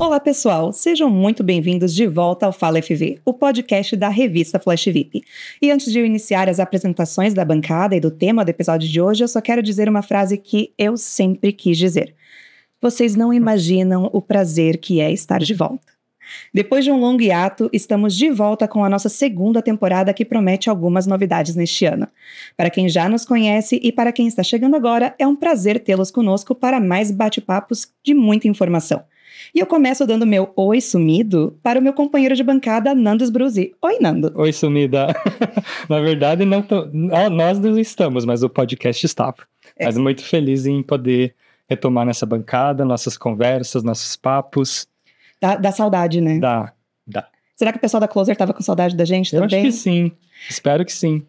Olá pessoal, sejam muito bem-vindos de volta ao Fala FV, o podcast da revista Flash VIP. E antes de eu iniciar as apresentações da bancada e do tema do episódio de hoje, eu só quero dizer uma frase que eu sempre quis dizer. Vocês não imaginam o prazer que é estar de volta. Depois de um longo hiato, estamos de volta com a nossa segunda temporada que promete algumas novidades neste ano. Para quem já nos conhece e para quem está chegando agora, é um prazer tê-los conosco para mais bate-papos de muita informação. E eu começo dando meu oi sumido para o meu companheiro de bancada, Nando Sbruzzi. Oi, Nando. Oi, sumida. Na verdade, nós não estamos, mas o podcast estava. Mas muito feliz em poder retomar nessa bancada, nossas conversas, nossos papos. Dá saudade, né? Dá. Será que o pessoal da Closer estava com saudade da gente também? Eu acho que sim. Espero que sim.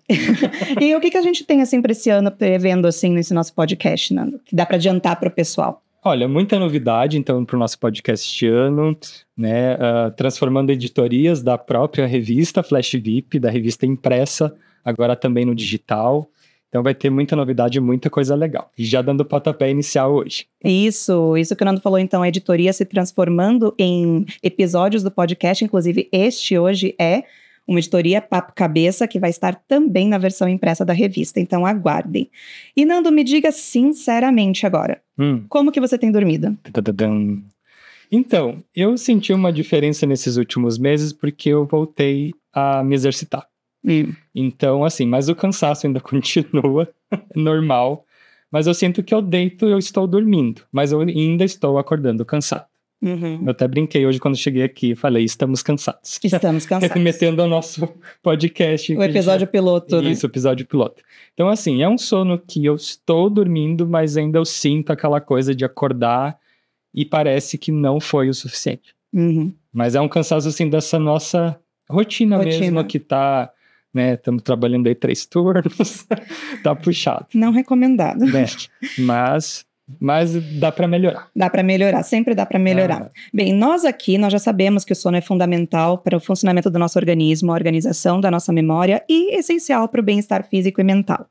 E o que a gente tem, assim, para esse ano, prevendo, assim, nesse nosso podcast, Nando? Que dá para adiantar para o pessoal? Olha, muita novidade, então, para o nosso podcast este ano, né? Transformando editorias da própria revista Flash VIP, da revista impressa, agora também no digital. Então vai ter muita novidade e muita coisa legal. E já dando o pontapé inicial hoje. Isso que o Nando falou, então, a editoria se transformando em episódios do podcast, inclusive este hoje é uma editoria Papo Cabeça, que vai estar também na versão impressa da revista, então aguardem. E Nando, me diga sinceramente agora, como que você tem dormido? Então, eu senti uma diferença nesses últimos meses porque eu voltei a me exercitar. Então, assim, mas o cansaço ainda continua, normal, mas eu sinto que eu deito e eu estou dormindo, mas eu ainda estou acordando cansado. Eu até brinquei hoje quando cheguei aqui, falei, estamos cansados. Estamos cansados. Remetendo ao nosso podcast. O episódio piloto, né? Isso, o episódio piloto. Então, assim, é um sono que eu estou dormindo, mas ainda eu sinto aquela coisa de acordar e parece que não foi o suficiente. Mas é um cansaço, assim, dessa nossa rotina. Mesmo, que tá, né, estamos trabalhando aí 3 turnos, tá puxado. Não recomendado. Né? Mas dá para melhorar. Dá para melhorar, sempre dá para melhorar. Bem, nós já sabemos que o sono é fundamental para o funcionamento do nosso organismo, a organização da nossa memória e essencial para o bem-estar físico e mental.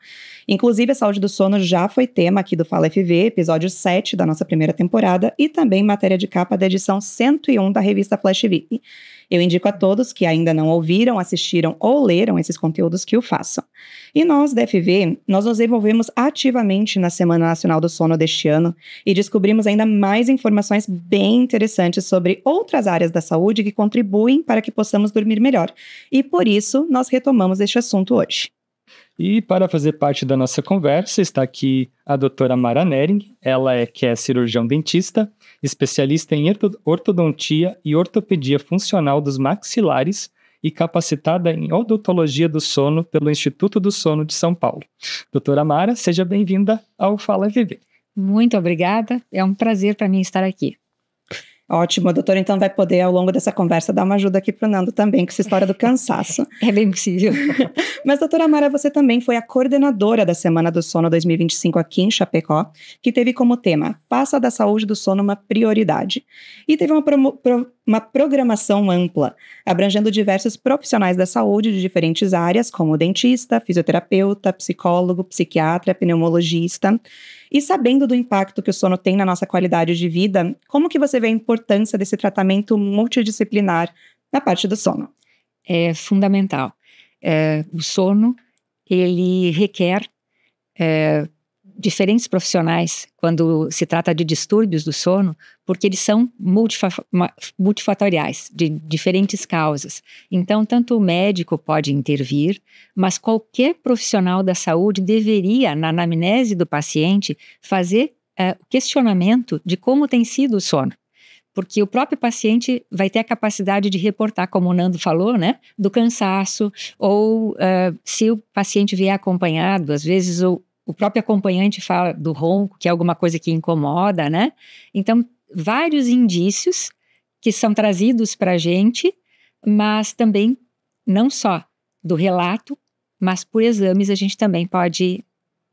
Inclusive, a saúde do sono já foi tema aqui do Fala FV, episódio 7 da nossa primeira temporada e também matéria de capa da edição 101 da revista Flash VIP. Eu indico a todos que ainda não ouviram, assistiram ou leram esses conteúdos que o façam. E nós, da FV, nós nos envolvemos ativamente na Semana Nacional do Sono deste ano e descobrimos ainda mais informações bem interessantes sobre outras áreas da saúde que contribuem para que possamos dormir melhor. E por isso, nós retomamos este assunto hoje. E para fazer parte da nossa conversa está aqui a doutora Mara Nering, que é cirurgião dentista, especialista em ortodontia e ortopedia funcional dos maxilares e capacitada em odontologia do sono pelo Instituto do Sono de São Paulo. Doutora Mara, seja bem-vinda ao Fala FV. Muito obrigada, é um prazer para mim estar aqui. Ótimo, a doutora então vai poder ao longo dessa conversa dar uma ajuda aqui pro Nando também com essa história do cansaço. É bem possível. Mas doutora Mara, você também foi a coordenadora da Semana do Sono 2025 aqui em Chapecó, que teve como tema Faça da saúde do sono uma prioridade. E teve uma programação ampla, abrangendo diversos profissionais da saúde de diferentes áreas, como dentista, fisioterapeuta, psicólogo, psiquiatra, pneumologista. E sabendo do impacto que o sono tem na nossa qualidade de vida, como que você vê a importância desse tratamento multidisciplinar na parte do sono? É fundamental. O sono, ele requer diferentes profissionais quando se trata de distúrbios do sono, porque eles são multifatoriais, de diferentes causas. Então, tanto o médico pode intervir, mas qualquer profissional da saúde deveria, na anamnese do paciente, fazer o questionamento de como tem sido o sono. Porque o próprio paciente vai ter a capacidade de reportar, como o Nando falou, né, do cansaço, ou se o paciente vier acompanhado, às vezes o próprio acompanhante fala do ronco, que é alguma coisa que incomoda, né? Então, vários indícios que são trazidos para a gente, mas também não só do relato, mas por exames a gente também pode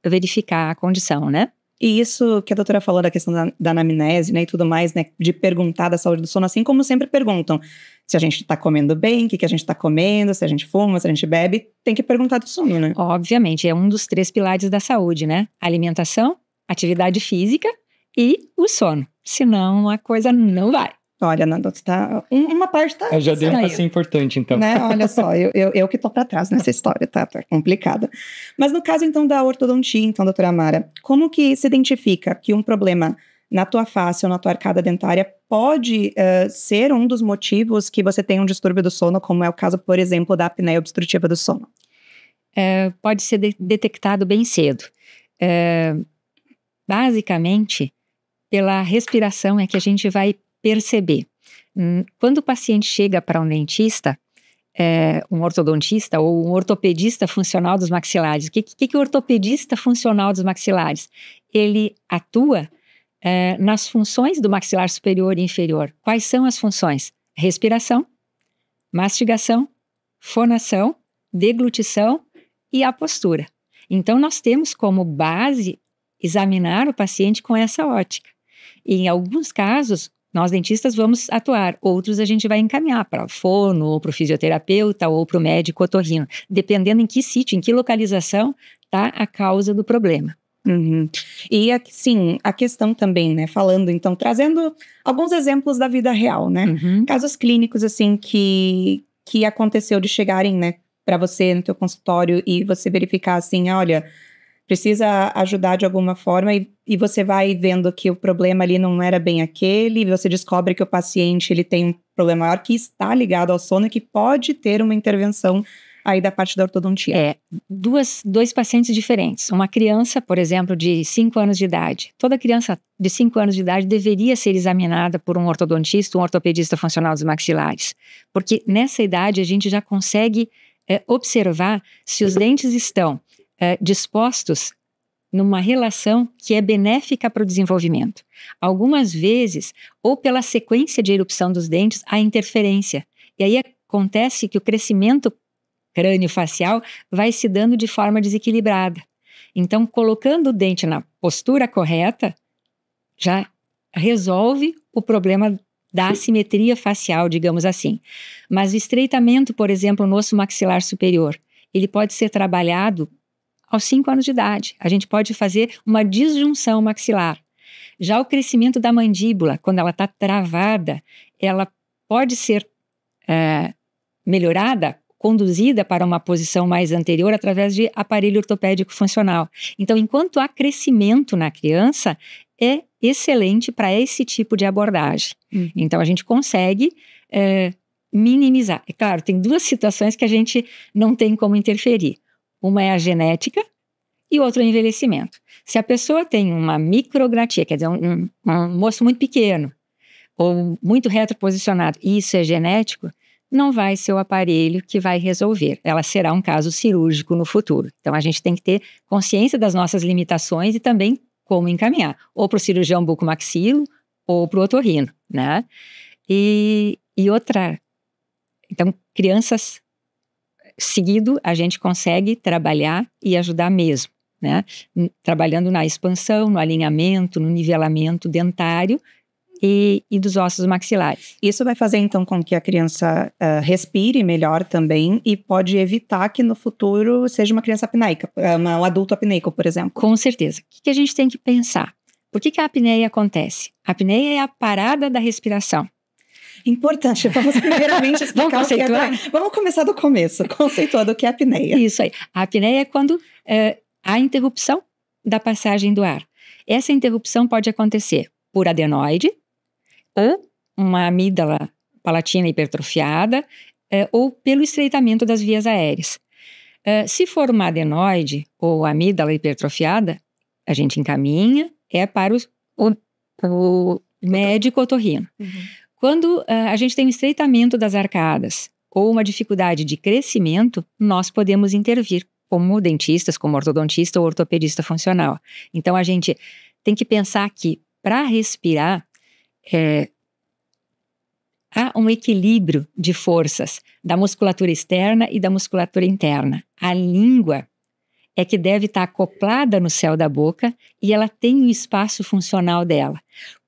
verificar a condição, né? E isso que a doutora falou da questão da anamnese, né, e tudo mais, né, de perguntar da saúde do sono, assim como sempre perguntam se a gente tá comendo bem, o que a gente tá comendo, se a gente fuma, se a gente bebe, tem que perguntar do sono, né? Obviamente, é um dos 3 pilares da saúde, né? Alimentação, atividade física e o sono. Senão a coisa não vai. Olha, Nando, tá, uma parte tá... Eu já dei um passinho importante, então. Né? Olha só, eu que tô para trás nessa história, tá complicada. Mas no caso, então, da ortodontia, então, doutora Amara, como que se identifica que um problema na tua face ou na tua arcada dentária pode ser um dos motivos que você tem um distúrbio do sono, como é o caso, por exemplo, da apneia obstrutiva do sono? Pode ser detectado bem cedo. Basicamente, pela respiração é que a gente vai perceber. Quando o paciente chega para um dentista, um ortodontista ou um ortopedista funcional dos maxilares, o que o ortopedista funcional dos maxilares? Ele atua nas funções do maxilar superior e inferior. Quais são as funções? Respiração, mastigação, fonação, deglutição e a postura. Então, nós temos como base examinar o paciente com essa ótica. E em alguns casos, nós dentistas vamos atuar, outros a gente vai encaminhar para o fono, ou para o fisioterapeuta, ou para o médico otorrino, dependendo em que sítio, em que localização está a causa do problema. Uhum. E, sim, a questão também, né, falando, então, trazendo alguns exemplos da vida real, né, casos clínicos, assim, que aconteceu de chegarem, né, para você no teu consultório e você verificar, assim, olha, precisa ajudar de alguma forma e você vai vendo que o problema ali não era bem aquele, e você descobre que o paciente, ele tem um problema maior que está ligado ao sono e que pode ter uma intervenção aí da parte da ortodontia. Dois pacientes diferentes. Uma criança, por exemplo, de 5 anos de idade. Toda criança de 5 anos de idade deveria ser examinada por um ortodontista, um ortopedista funcional dos maxilares. Porque nessa idade a gente já consegue observar se os dentes estão dispostos numa relação que é benéfica para o desenvolvimento. Algumas vezes, ou pela sequência de erupção dos dentes, há interferência. E aí acontece que o crescimento crânio-facial vai se dando de forma desequilibrada. Então, colocando o dente na postura correta, já resolve o problema da assimetria facial, digamos assim. Mas o estreitamento, por exemplo, no osso maxilar superior, ele pode ser trabalhado aos 5 anos de idade. A gente pode fazer uma disjunção maxilar. Já o crescimento da mandíbula, quando ela está travada, ela pode ser melhorada, conduzida para uma posição mais anterior através de aparelho ortopédico funcional. Então, enquanto há crescimento na criança, é excelente para esse tipo de abordagem. Então, a gente consegue minimizar. É claro, tem 2 situações que a gente não tem como interferir. Uma é a genética e outra é o envelhecimento. Se a pessoa tem uma microgratia, quer dizer, um moço muito pequeno ou muito retroposicionado, e isso é genético, não vai ser o aparelho que vai resolver. Ela será um caso cirúrgico no futuro. Então, a gente tem que ter consciência das nossas limitações e também como encaminhar, ou para o cirurgião bucomaxilo ou para o otorrino, né? E outra... Então, crianças... Seguido, a gente consegue trabalhar e ajudar mesmo, né? Trabalhando na expansão, no alinhamento, no nivelamento dentário e dos ossos maxilares. Isso vai fazer, então, com que a criança respire melhor também e pode evitar que no futuro seja uma criança apneica, um adulto apneico, por exemplo. Com certeza. O que a gente tem que pensar? Por que a apneia acontece? A apneia é a parada da respiração. Importante, vamos primeiramente explicar o que é. Vamos começar do começo, conceituando o que é a apneia. Isso aí. A apneia é quando há interrupção da passagem do ar. Essa interrupção pode acontecer por adenoide, ou uma amígdala palatina hipertrofiada, ou pelo estreitamento das vias aéreas. Se for uma adenoide ou amígdala hipertrofiada, a gente encaminha, para o médico otorrino. Quando a gente tem um estreitamento das arcadas ou uma dificuldade de crescimento, nós podemos intervir como dentistas, como ortodontista ou ortopedista funcional. Então, a gente tem que pensar que, para respirar, há um equilíbrio de forças da musculatura externa e da musculatura interna. A língua é que deve estar acoplada no céu da boca e ela tem o espaço funcional dela.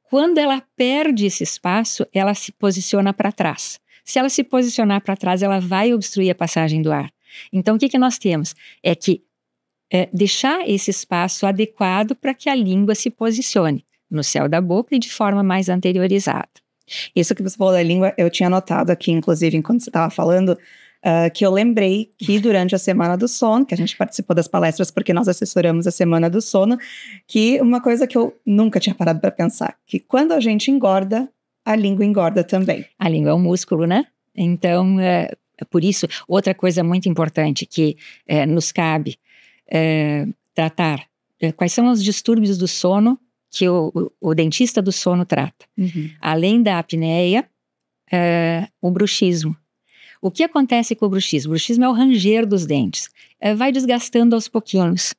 Quando ela perde esse espaço, ela se posiciona para trás. Se ela se posicionar para trás, ela vai obstruir a passagem do ar. Então, o que nós temos? É que deixar esse espaço adequado para que a língua se posicione no céu da boca e de forma mais anteriorizada. Isso que você falou da língua, eu tinha anotado aqui, inclusive, enquanto você estava falando, que eu lembrei que durante a Semana do Sono, que a gente participou das palestras porque nós assessoramos a Semana do Sono, que uma coisa que eu nunca tinha parado para pensar, que quando a gente engorda, a língua engorda também. A língua é um músculo, né? Então, por isso, outra coisa muito importante que nos cabe tratar, quais são os distúrbios do sono que o dentista do sono trata. Uhum. Além da apneia, o bruxismo. O que acontece com o bruxismo? O bruxismo é o ranger dos dentes. Vai desgastando aos pouquinhos.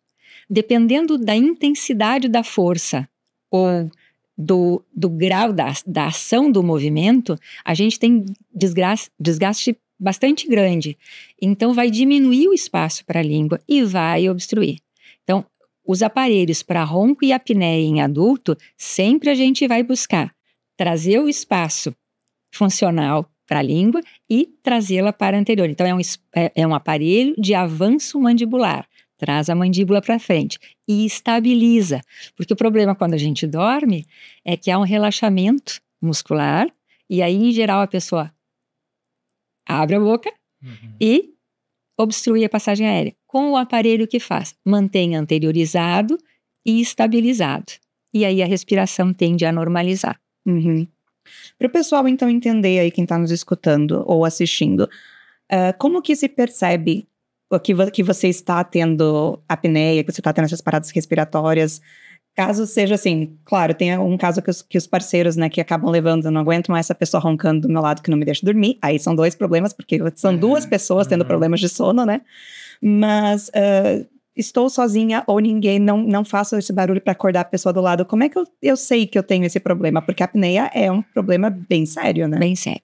Dependendo da intensidade da força ou do grau da ação do movimento, a gente tem desgaste bastante grande. Então, vai diminuir o espaço para a língua e vai obstruir. Então, os aparelhos para ronco e apneia em adulto, sempre a gente vai buscar trazer o espaço funcional para a língua e trazê-la para a anterior. Então, é um aparelho de avanço mandibular. Traz a mandíbula para frente e estabiliza. Porque o problema quando a gente dorme é que há um relaxamento muscular e aí, em geral, a pessoa abre a boca e obstrui a passagem aérea. Com o aparelho que faz? Mantém anteriorizado e estabilizado. E aí a respiração tende a normalizar. Uhum. Para o pessoal, então, entender aí, quem está nos escutando ou assistindo, como que se percebe que você está tendo apneia, que você está tendo essas paradas respiratórias? Caso seja assim, claro, tem um caso que os parceiros, né, que acabam levando, não aguento mais essa pessoa roncando do meu lado que não me deixa dormir. Aí são dois problemas, porque são duas pessoas tendo problemas de sono, né? Mas estou sozinha ou ninguém, não faço esse barulho para acordar a pessoa do lado. Como é que eu sei que eu tenho esse problema? Porque a apneia é um problema bem sério, né? Bem sério,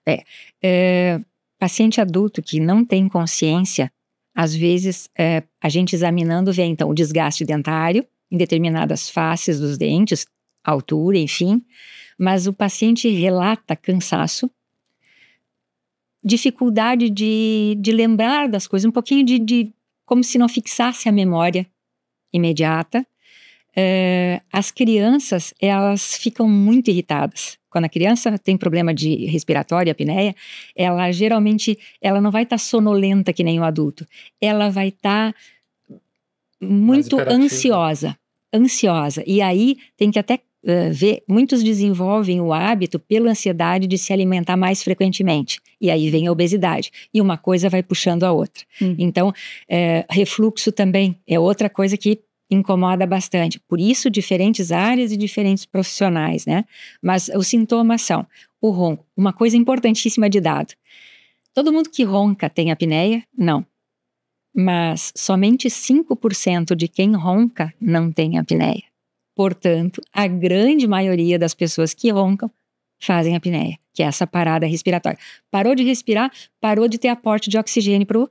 paciente adulto que não tem consciência, às vezes a gente examinando vê então o desgaste dentário em determinadas faces dos dentes, altura, enfim, mas o paciente relata cansaço, dificuldade de lembrar das coisas, um pouquinho de como se não fixasse a memória imediata. As crianças, elas ficam muito irritadas. Quando a criança tem problema de respiratório, apneia, ela geralmente, ela não vai estar sonolenta que nem o adulto. Ela vai estar muito ansiosa. E aí tem que até ver, muitos desenvolvem o hábito pela ansiedade de se alimentar mais frequentemente. E aí vem a obesidade. E uma coisa vai puxando a outra. Então, refluxo também é outra coisa que incomoda bastante. Por isso, diferentes áreas e diferentes profissionais, né? Mas os sintomas são o ronco. Uma coisa importantíssima de dado. Todo mundo que ronca tem apneia? Não. Mas somente 5% de quem ronca não tem apneia. Portanto, a grande maioria das pessoas que roncam fazem apneia, que é essa parada respiratória. Parou de respirar, parou de ter aporte de oxigênio para o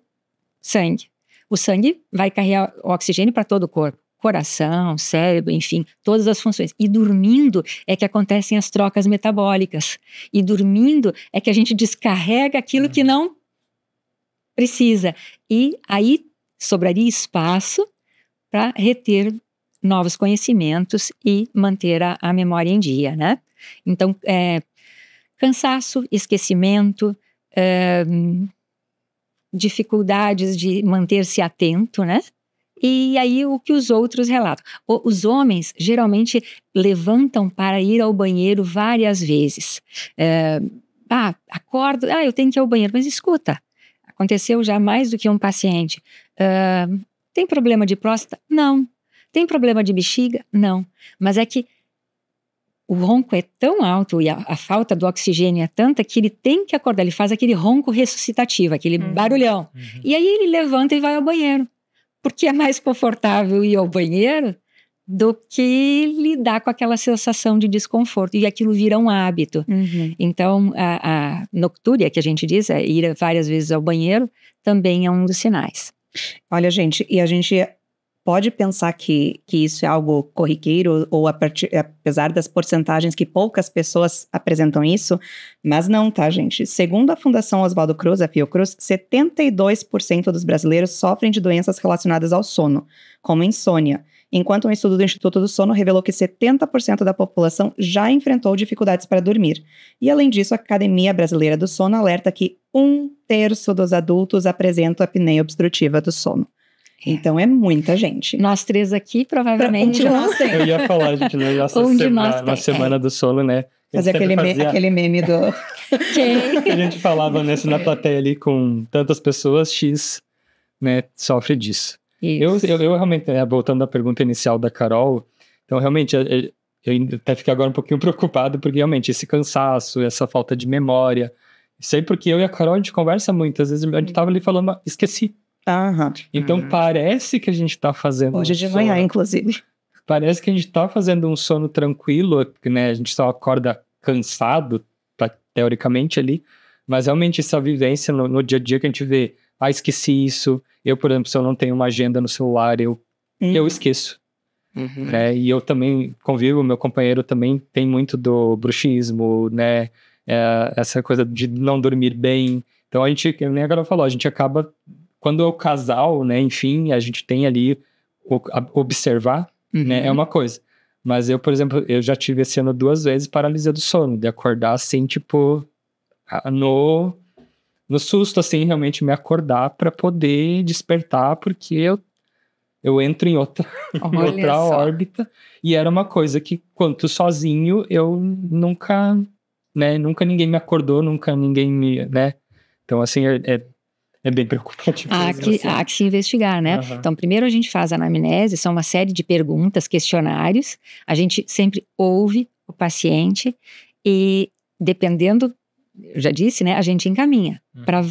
sangue. O sangue vai carregar o oxigênio para todo o corpo. Coração, cérebro, enfim, todas as funções. E dormindo é que acontecem as trocas metabólicas. E dormindo é que a gente descarrega aquilo que não precisa. E aí sobraria espaço para reter novos conhecimentos e manter a memória em dia, né? Então, cansaço, esquecimento, dificuldades de manter-se atento, né? E aí o que os outros relatam. Os homens geralmente levantam para ir ao banheiro várias vezes. Acordo, eu tenho que ir ao banheiro, mas escuta, aconteceu já mais do que um paciente. Tem problema de próstata? Não. Tem problema de bexiga? Não. Mas é que o ronco é tão alto e a falta do oxigênio é tanta que ele tem que acordar, ele faz aquele ronco ressuscitativo, aquele barulhão. E aí ele levanta e vai ao banheiro. Porque é mais confortável ir ao banheiro do que lidar com aquela sensação de desconforto. E aquilo vira um hábito. Então, a noctúria, que a gente diz, ir várias vezes ao banheiro, também é um dos sinais. Olha, gente, e a gente pode pensar que isso é algo corriqueiro, ou apesar das porcentagens que poucas pessoas apresentam isso, mas não, tá, gente? Segundo a Fundação Oswaldo Cruz, a Fiocruz, 72% dos brasileiros sofrem de doenças relacionadas ao sono, como insônia, enquanto um estudo do Instituto do Sono revelou que 70% da população já enfrentou dificuldades para dormir. E, além disso, a Academia Brasileira do Sono alerta que 1/3 dos adultos apresentam apneia obstrutiva do sono. Então é muita gente. Nós três aqui, provavelmente. Eu ia falar, gente, né? Na semana do sono, né? Fazer aquele meme do... Que a gente falava, né? Se na plateia ali com tantas pessoas, X, né, sofre disso. Eu realmente, né, voltando à pergunta inicial da Carol, então realmente eu até fiquei agora um pouquinho preocupado, porque realmente esse cansaço, essa falta de memória, sei porque eu e a Carol a gente conversa muito, às vezes a gente tava ali falando, esqueci. Então parece que a gente tá fazendo hoje de manhã, inclusive. Parece que a gente tá fazendo um sono tranquilo, né? A gente só acorda cansado, teoricamente ali, mas realmente essa vivência no dia a dia que a gente vê, esqueci isso. Eu, por exemplo, se eu não tenho uma agenda no celular, eu esqueço. Né? E eu também convivo, meu companheiro também tem muito do bruxismo, né? Essa coisa de não dormir bem. Então a gente, nem a Carol falou, a gente acaba... Quando é o casal, né, enfim, a gente tem ali observar, né, é uma coisa. Mas eu, por exemplo, eu já tive esse ano 2 vezes paralisia do sono, de acordar assim, tipo, no susto, assim, realmente me acordar para poder despertar, porque eu entro em outra órbita, e era uma coisa que, quando sozinho, eu nunca ninguém me acordou, nunca ninguém me, né, então assim, é bem preocupante. Há que se investigar, né? Então, primeiro a gente faz a anamnese, são uma série de perguntas, questionários. A gente sempre ouve o paciente e, dependendo, eu já disse, né? A gente encaminha para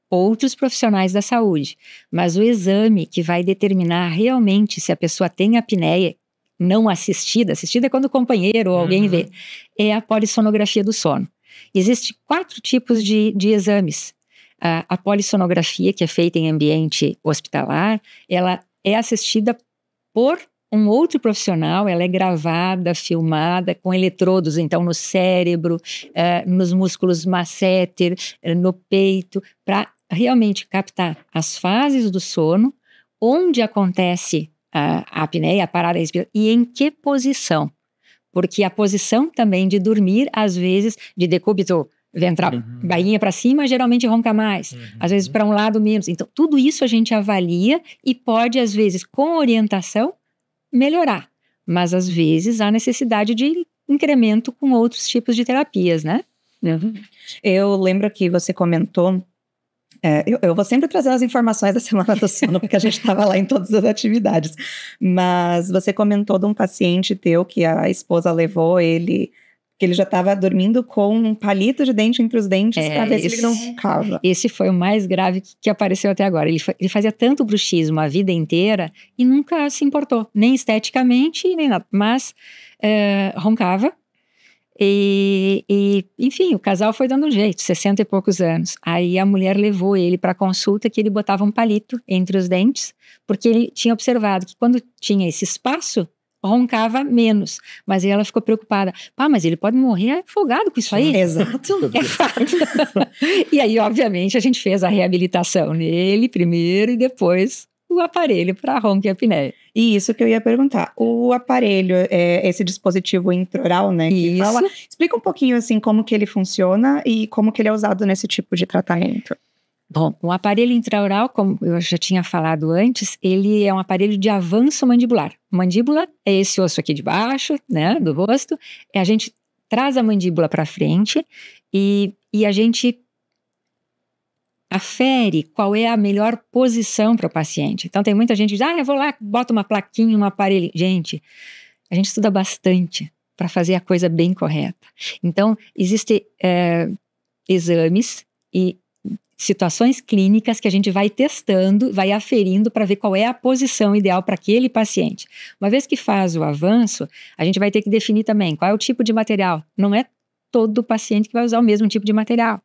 outros profissionais da saúde. Mas o exame que vai determinar realmente se a pessoa tem apneia não assistida é quando o companheiro ou alguém vê, é a polissonografia do sono. Existem 4 tipos de exames. A polissonografia, que é feita em ambiente hospitalar, ela é assistida por um outro profissional, ela é gravada, filmada, com eletrodos, então, no cérebro, nos músculos masséter, no peito, para realmente captar as fases do sono, onde acontece a apneia, a parada respiratória, e em que posição. Porque a posição também de dormir, às vezes, de decúbito ventral, bainha para cima, geralmente ronca mais, às vezes para um lado menos. Então, tudo isso a gente avalia e pode, às vezes, com orientação, melhorar. Mas, às vezes, há necessidade de incremento com outros tipos de terapias, né? Eu lembro que você comentou, eu vou sempre trazer as informações da Semana do Sono, porque a gente estava lá em todas as atividades, mas você comentou de um paciente teu que a esposa levou ele... que ele já estava dormindo com um palito de dente entre os dentes para ver se ele não roncava. Esse foi o mais grave que apareceu até agora. Ele fazia tanto bruxismo a vida inteira e nunca se importou, nem esteticamente, nem nada. Mas roncava e, enfim, o casal foi dando um jeito, 60 e poucos anos. Aí a mulher levou ele para consulta que ele botava um palito entre os dentes, porque ele tinha observado que quando tinha esse espaço, roncava menos, mas aí ela ficou preocupada. Mas ele pode morrer afogado com isso aí. Exato. É fato. E aí, obviamente, a gente fez a reabilitação nele primeiro e depois o aparelho para ronco e apneia. E isso que eu ia perguntar. O aparelho, esse dispositivo intraoral, né? Que fala, explica um pouquinho assim como que ele funciona e como que ele é usado nesse tipo de tratamento. Bom, o aparelho intraoral, como eu já tinha falado antes, ele é um aparelho de avanço mandibular. Mandíbula é esse osso aqui de baixo, né, do rosto. A gente traz a mandíbula para frente e a gente afere qual é a melhor posição para o paciente. Então tem muita gente que diz, eu vou lá, boto uma plaquinha, um aparelho. Gente, a gente estuda bastante para fazer a coisa bem correta. Então, existem exames e situações clínicas que a gente vai testando, vai aferindo para ver qual é a posição ideal para aquele paciente. Uma vez que faz o avanço, a gente vai ter que definir também qual é o tipo de material. Não é todo paciente que vai usar o mesmo tipo de material.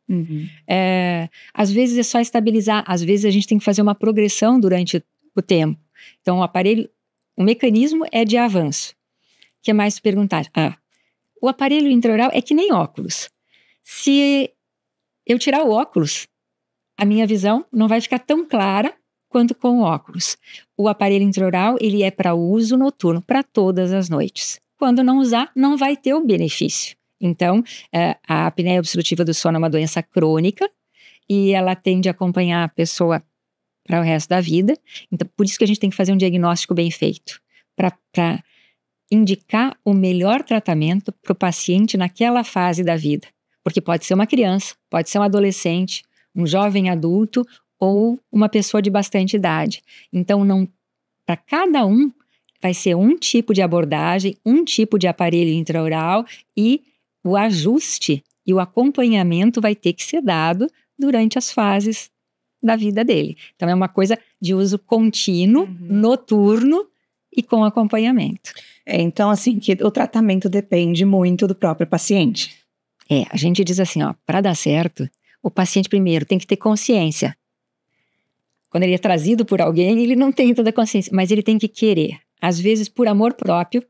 Às vezes é só estabilizar, às vezes a gente tem que fazer uma progressão durante o tempo. Então, o mecanismo é de avanço. O que mais perguntar? O aparelho intraoral é que nem óculos. Se eu tirar o óculos, a minha visão não vai ficar tão clara quanto com o óculos. O aparelho intraoral, ele é para uso noturno, para todas as noites. Quando não usar, não vai ter o benefício. Então, a apneia obstrutiva do sono é uma doença crônica e ela tende a acompanhar a pessoa para o resto da vida. Então, por isso que a gente tem que fazer um diagnóstico bem feito, para indicar o melhor tratamento para o paciente naquela fase da vida. Porque pode ser uma criança, pode ser um adolescente, um jovem adulto ou uma pessoa de bastante idade. Então, para cada um, vai ser um tipo de abordagem, um tipo de aparelho intraoral e o ajuste e o acompanhamento vai ter que ser dado durante as fases da vida dele. Então, é uma coisa de uso contínuo, noturno e com acompanhamento. Então, assim, que o tratamento depende muito do próprio paciente. A gente diz assim, para dar certo, o paciente primeiro tem que ter consciência. Quando ele é trazido por alguém, ele não tem toda a consciência, mas ele tem que querer. Às vezes por amor próprio,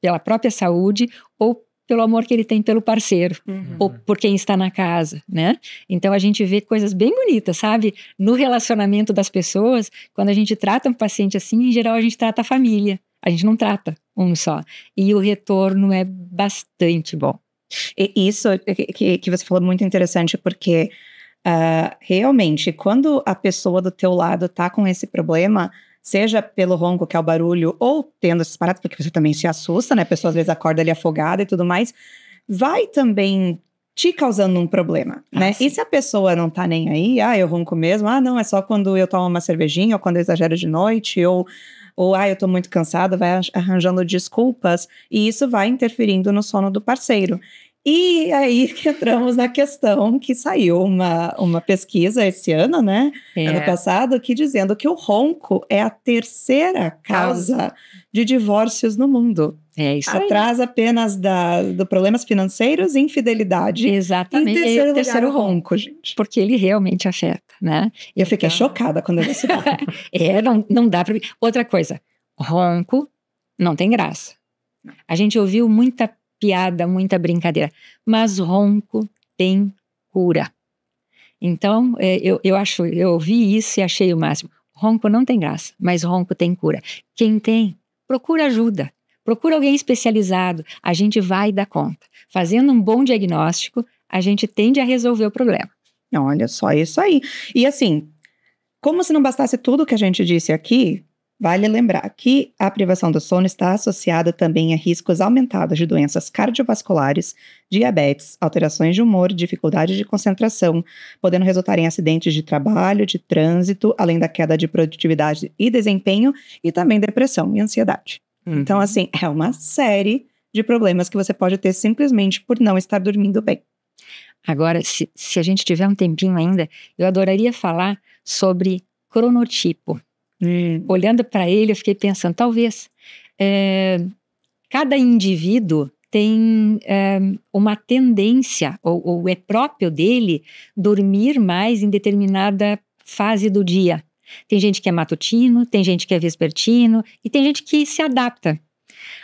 pela própria saúde, ou pelo amor que ele tem pelo parceiro, ou por quem está na casa, né? Então a gente vê coisas bem bonitas, sabe? No relacionamento das pessoas, quando a gente trata um paciente assim, em geral a gente trata a família, a gente não trata um só. E o retorno é bastante bom. E isso que você falou é muito interessante, porque realmente, quando a pessoa do teu lado tá com esse problema, seja pelo ronco, que é o barulho, ou tendo esses parados, porque você também se assusta, né? A pessoa às vezes acorda ali afogada e tudo mais, vai também te causando um problema, né? Sim. E se a pessoa não tá nem aí, eu ronco mesmo, não, é só quando eu tomo uma cervejinha, ou quando eu exagero de noite, ou eu tô muito cansada, vai arranjando desculpas, e isso vai interferindo no sono do parceiro. E aí que entramos na questão que saiu uma pesquisa esse ano, né? Ano passado, que dizendo que o ronco é a terceira causa de divórcios no mundo. É isso Atrás apenas do problemas financeiros e infidelidade. Exatamente. Em terceiro lugar, o ronco, gente. Porque ele realmente afeta, né? E eu fiquei chocada quando eu vi isso. Não dá pra... Outra coisa, ronco não tem graça. A gente ouviu muita piada, muita brincadeira, mas ronco tem cura. Então, eu ouvi isso e achei o máximo. Ronco não tem graça, mas ronco tem cura. Quem tem, procura ajuda, procura alguém especializado, a gente vai dar conta. Fazendo um bom diagnóstico, a gente tende a resolver o problema. Olha só, isso aí. E assim, como se não bastasse tudo que a gente disse aqui, vale lembrar que a privação do sono está associada também a riscos aumentados de doenças cardiovasculares, diabetes, alterações de humor, dificuldade de concentração, podendo resultar em acidentes de trabalho, de trânsito, além da queda de produtividade e desempenho, e também depressão e ansiedade. Então, assim, é uma série de problemas que você pode ter simplesmente por não estar dormindo bem. Agora, se a gente tiver um tempinho ainda, eu adoraria falar sobre cronotipo. Olhando para ele, eu fiquei pensando, talvez cada indivíduo tem uma tendência, ou é próprio dele, dormir mais em determinada fase do dia. Tem gente que é matutino, tem gente que é vespertino, e tem gente que se adapta.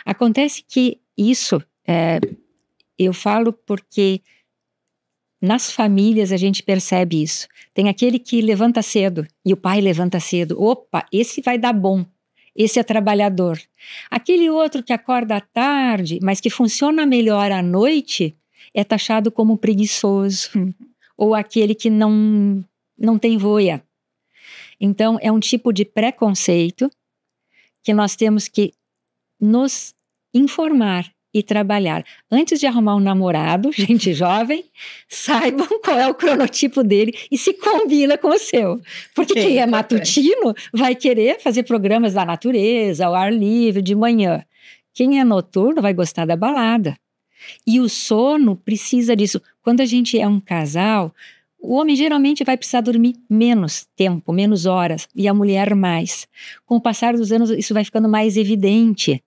Acontece que isso, eu falo porque nas famílias a gente percebe isso. Tem aquele que levanta cedo e o pai levanta cedo. Opa, esse vai dar bom. Esse é trabalhador. Aquele outro que acorda à tarde, mas que funciona melhor à noite, é taxado como preguiçoso. Ou aquele que não tem voia. Então, é um tipo de preconceito que nós temos que nos informar e trabalhar. Antes de arrumar um namorado, gente jovem, saibam qual é o cronotipo dele e se combina com o seu. Porque quem é matutino vai querer fazer programas da natureza, ao ar livre, de manhã. Quem é noturno vai gostar da balada. E o sono precisa disso. Quando a gente é um casal, o homem geralmente vai precisar dormir menos tempo, menos horas, e a mulher mais. Com o passar dos anos, isso vai ficando mais evidente.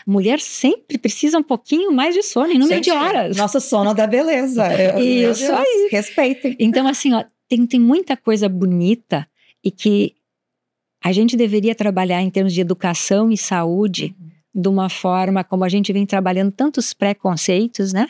Mulher sempre precisa um pouquinho mais de sono, em número de horas. Nosso sono da beleza. Isso aí. Respeitem. Então, assim, ó, tem muita coisa bonita e que a gente deveria trabalhar em termos de educação e saúde de uma forma como a gente vem trabalhando tantos preconceitos, né?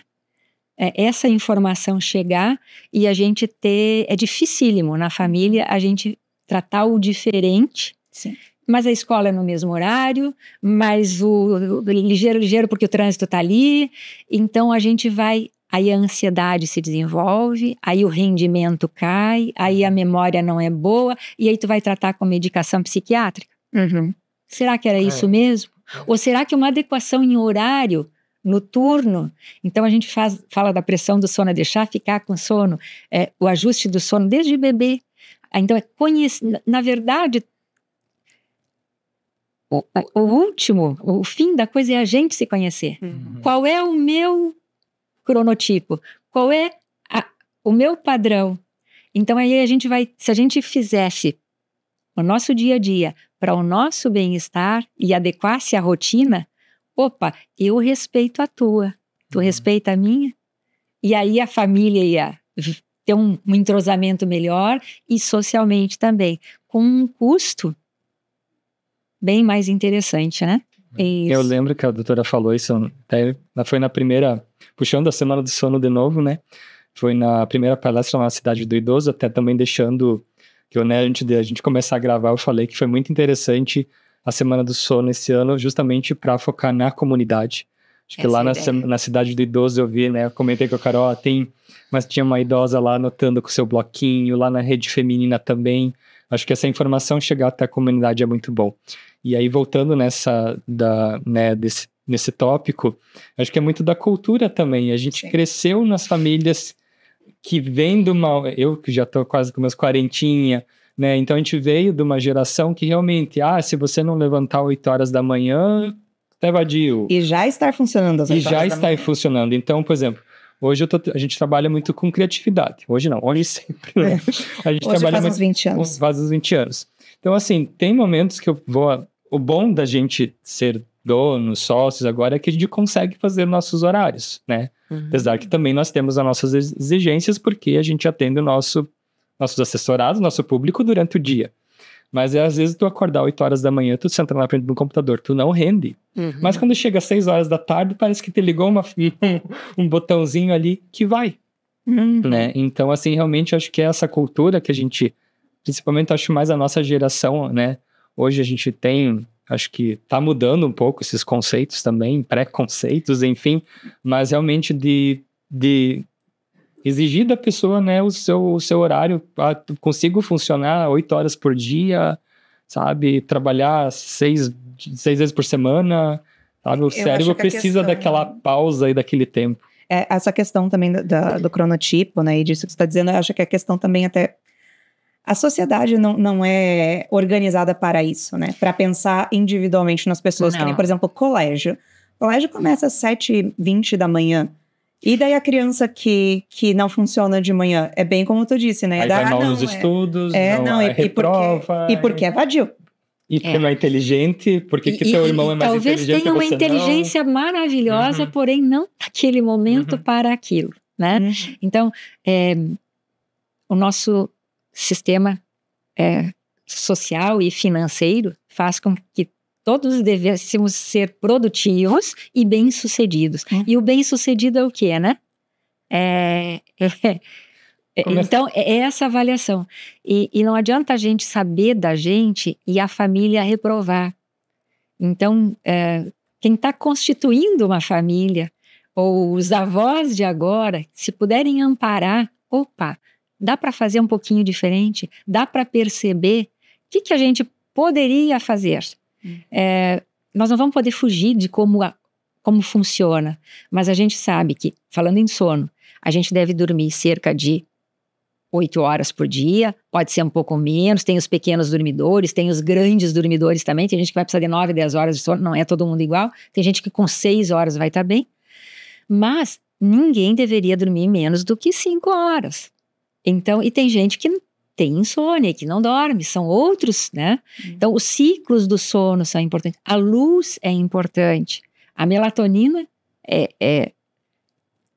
Essa informação chegar e a gente ter... É dificílimo na família a gente tratar o diferente. Sim. Mas a escola é no mesmo horário, mas o ligeiro porque o trânsito está ali. Então a gente vai... Aí a ansiedade se desenvolve, aí o rendimento cai, aí a memória não é boa, e aí tu vai tratar com medicação psiquiátrica? Será que era isso mesmo? Ou será que uma adequação em horário noturno? Então a gente fala da pressão do sono, é deixar ficar com sono, o ajuste do sono desde bebê. Então na verdade, o fim da coisa é a gente se conhecer. Qual é o meu cronotipo? Qual é o meu padrão? Então aí a gente vai, se a gente fizesse o nosso dia a dia para o nosso bem-estar e adequasse a rotina, opa, eu respeito a tua, tu respeita a minha, e aí a família ia ter um entrosamento melhor e socialmente também, com um custo bem mais interessante, né? Isso. Eu lembro que a doutora falou isso, até foi na primeira, puxando a Semana do Sono de novo, né? Foi na primeira palestra na Cidade do Idoso, até também deixando, que né, antes de a gente começar a gravar, eu falei que foi muito interessante a Semana do Sono esse ano, justamente para focar na comunidade. Acho que lá na Cidade do Idoso eu vi, né? Eu comentei com a Carol, mas tinha uma idosa lá anotando com o seu bloquinho, lá na rede feminina também. Acho que essa informação chegar até a comunidade é muito bom. E aí, voltando nesse tópico, acho que é muito da cultura também. A gente cresceu nas famílias que vêm do mal. Eu que já estou quase com meus 40, né? Então a gente veio de uma geração que realmente, se você não levantar 8 horas da manhã, tá vadio. E já está funcionando as 8 horas da manhã. E já está funcionando. Então, por exemplo, hoje a gente trabalha muito com criatividade. Hoje não, hoje sempre. Né? A gente hoje trabalha faz uns 20 anos. Faz uns 20 anos. Então, assim, tem momentos que eu vou... O bom da gente ser donos, sócios agora é que a gente consegue fazer nossos horários, né? Apesar que também nós temos as nossas exigências porque a gente atende nossos assessorados, nosso público durante o dia. Mas às vezes tu acordar 8 horas da manhã, tu senta na frente do computador, tu não rende. Mas quando chega às 6 horas da tarde, parece que te ligou um botãozinho ali que vai. Né? Então, assim, realmente acho que é essa cultura que a gente, principalmente acho mais a nossa geração, né? Hoje a gente tem, acho que tá mudando um pouco esses conceitos também, preconceitos, enfim, mas realmente de exigir da pessoa, né, o seu horário, consigo funcionar 8 horas por dia, sabe, trabalhar 6 vezes por semana, sabe, o cérebro precisa daquela pausa e daquele tempo. Essa questão também do cronotipo, né, e disso que você está dizendo, eu acho que a questão também até... A sociedade não é organizada para isso, né? Para pensar individualmente nas pessoas. Que nem, por exemplo, colégio. O colégio começa às 7h20 da manhã. E daí a criança que não funciona de manhã, é bem como tu disse, né? Aí vai mal nos estudos, reprova. E porque é vadio. E porque não é inteligente, porque teu irmão é mais inteligente. Talvez tenha uma inteligência maravilhosa, porém não naquele momento para aquilo, né? Então, o nosso sistema social e financeiro faz com que todos devêssemos ser produtivos e bem-sucedidos. E o bem-sucedido é o quê, né? Então, é essa avaliação. E não adianta a gente saber da gente e a família reprovar. Então, quem está constituindo uma família, ou os avós de agora, se puderem amparar, dá para fazer um pouquinho diferente, dá para perceber o que a gente poderia fazer. Nós não vamos poder fugir de como funciona, mas a gente sabe que, falando em sono, a gente deve dormir cerca de 8 horas por dia, pode ser um pouco menos, tem os pequenos dormidores, tem os grandes dormidores também, tem gente que vai precisar de 9, 10 horas de sono, não é todo mundo igual, tem gente que com 6 horas vai estar bem, mas ninguém deveria dormir menos do que 5 horas. Então, e tem gente que tem insônia, que não dorme, são outros, né? Então, os ciclos do sono são importantes. A luz é importante. A melatonina é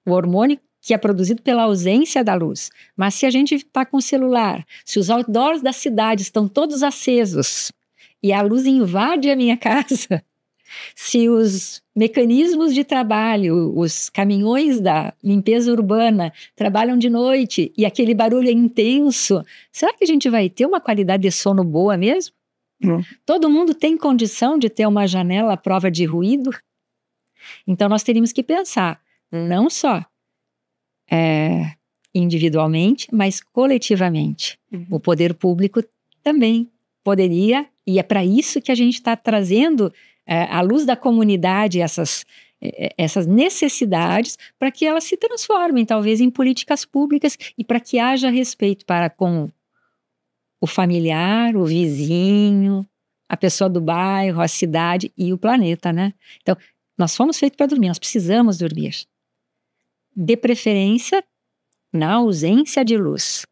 o hormônio que é produzido pela ausência da luz. Mas se a gente está com o celular, se os outdoors da cidade estão todos acesos, e a luz invade a minha casa, se os mecanismos de trabalho, os caminhões da limpeza urbana trabalham de noite e aquele barulho é intenso, será que a gente vai ter uma qualidade de sono boa mesmo? Todo mundo tem condição de ter uma janela à prova de ruído? Então nós teríamos que pensar, não só individualmente, mas coletivamente. O poder público também poderia, e é para isso que a gente está trazendo à luz da comunidade essas necessidades, para que elas se transformem talvez em políticas públicas e para que haja respeito para com o familiar, o vizinho, a pessoa do bairro, a cidade e o planeta, né? Então, nós fomos feitos para dormir, nós precisamos dormir. De preferência, na ausência de luz.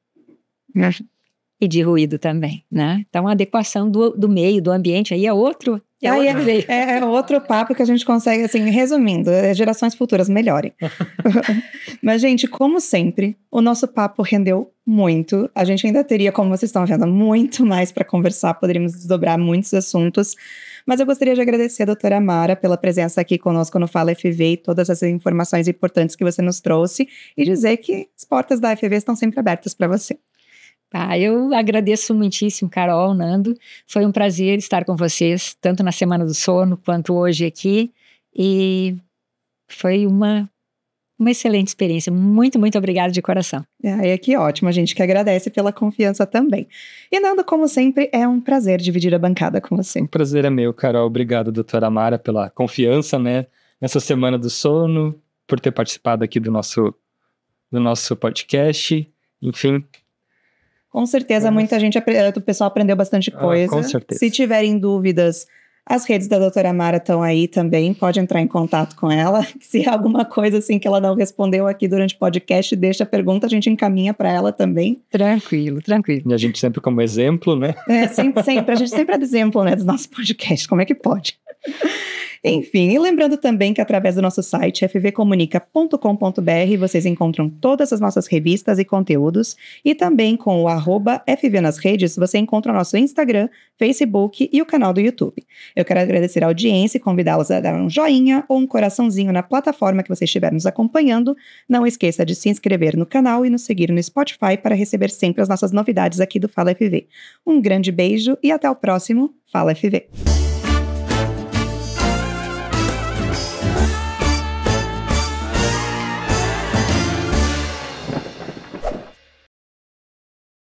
E de ruído também, né? Então, a adequação do meio, do ambiente, aí é outro... É outro papo que a gente consegue, assim, resumindo, gerações futuras melhorem. Mas, gente, como sempre, o nosso papo rendeu muito. A gente ainda teria, como vocês estão vendo, muito mais para conversar, poderíamos desdobrar muitos assuntos. Mas eu gostaria de agradecer a doutora Amara pela presença aqui conosco no Fala FV e todas as informações importantes que você nos trouxe e dizer que as portas da FV estão sempre abertas para você. Eu agradeço muitíssimo, Carol, Nando. Foi um prazer estar com vocês, tanto na Semana do Sono quanto hoje aqui. E foi uma excelente experiência. Muito, muito obrigada de coração. Que ótimo, a gente que agradece pela confiança também. E Nando, como sempre, é um prazer dividir a bancada com você. O prazer é meu, Carol. Obrigado, doutora Amara, pela confiança, né, nessa Semana do Sono, por ter participado aqui do nosso podcast. Enfim... Com certeza, muita gente, o pessoal aprendeu bastante coisa. Com certeza. Se tiverem dúvidas, as redes da doutora Amara estão aí também, pode entrar em contato com ela. Se há alguma coisa assim que ela não respondeu aqui durante o podcast, deixa a pergunta, a gente encaminha para ela também. Tranquilo. E a gente sempre como exemplo, né? Sempre. A gente sempre é exemplo, né, dos nossos podcasts, como é que pode? Enfim, e lembrando também que através do nosso site fvcomunica.com.br vocês encontram todas as nossas revistas e conteúdos, e também com o @FV nas redes você encontra o nosso Instagram, Facebook e o canal do YouTube. Eu quero agradecer a audiência e convidá-los a dar um joinha ou um coraçãozinho na plataforma que você estiver nos acompanhando. Não esqueça de se inscrever no canal e nos seguir no Spotify para receber sempre as nossas novidades aqui do Fala FV. Um grande beijo e até o próximo Fala FV.